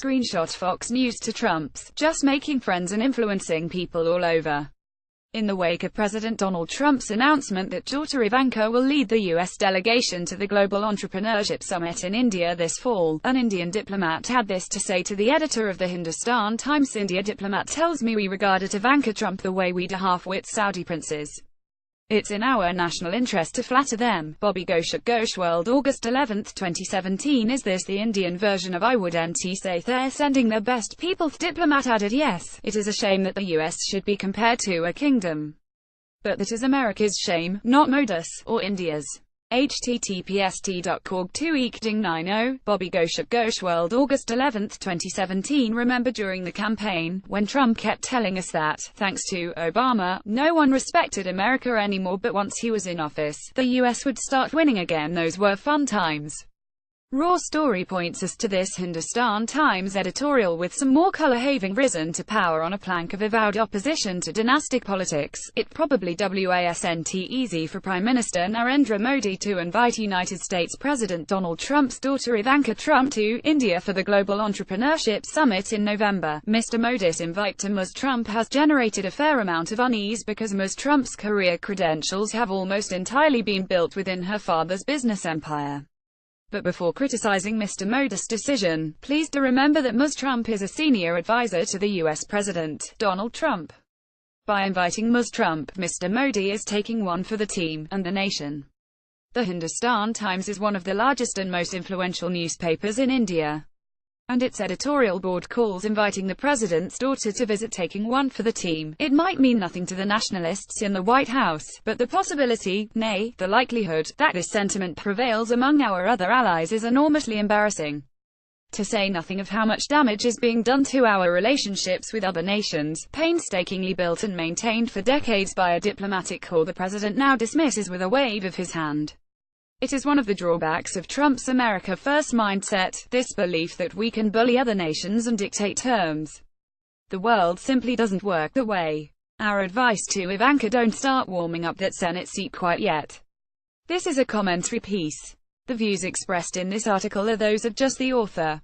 screenshot Fox News to Trump's "just making friends and influencing people all over." In the wake of President Donald Trump's announcement that daughter Ivanka will lead the U.S. delegation to the Global Entrepreneurship Summit in India this fall, an Indian diplomat had this to say to the editor of the Hindustan Times: "India diplomat tells me we regard Ivanka Trump the way we do half-wit Saudi princes. It's in our national interest to flatter them." Bobby Ghosh World, August 11, 2017. Is this the Indian version of "I wouldn't say they're sending their best people"? Diplomat added, "Yes, it is a shame that the US should be compared to a kingdom. But that is America's shame, not Modi's, or India's." https://t.org/2eekding90. Bobby Ghosh World, August 11, 2017. Remember during the campaign, when Trump kept telling us that, thanks to Obama, no one respected America anymore, but once he was in office, the US would start winning again? Those were fun times. Raw story points us to this Hindustan Times editorial with some more color. Having risen to power on a plank of avowed opposition to dynastic politics, it probably wasn't easy for Prime Minister Narendra Modi to invite United States President Donald Trump's daughter Ivanka Trump to India for the Global Entrepreneurship Summit in November. Mr. Modi's invite to Ms. Trump has generated a fair amount of unease because Ms. Trump's career credentials have almost entirely been built within her father's business empire. But before criticizing Mr. Modi's decision, please do remember that Ms. Trump is a senior advisor to the U.S. President, Donald Trump. By inviting Ms. Trump, Mr. Modi is taking one for the team, and the nation. The Hindustan Times is one of the largest and most influential newspapers in India, and its editorial board calls inviting the president's daughter to visit taking one for the team. It might mean nothing to the nationalists in the White House, but the possibility, nay, the likelihood, that this sentiment prevails among our other allies is enormously embarrassing. To say nothing of how much damage is being done to our relationships with other nations, painstakingly built and maintained for decades by a diplomatic corps the president now dismisses with a wave of his hand. It is one of the drawbacks of Trump's America First mindset, this belief that we can bully other nations and dictate terms. The world simply doesn't work that way. Our advice to Ivanka: don't start warming up that Senate seat quite yet. This is a commentary piece. The views expressed in this article are those of just the author.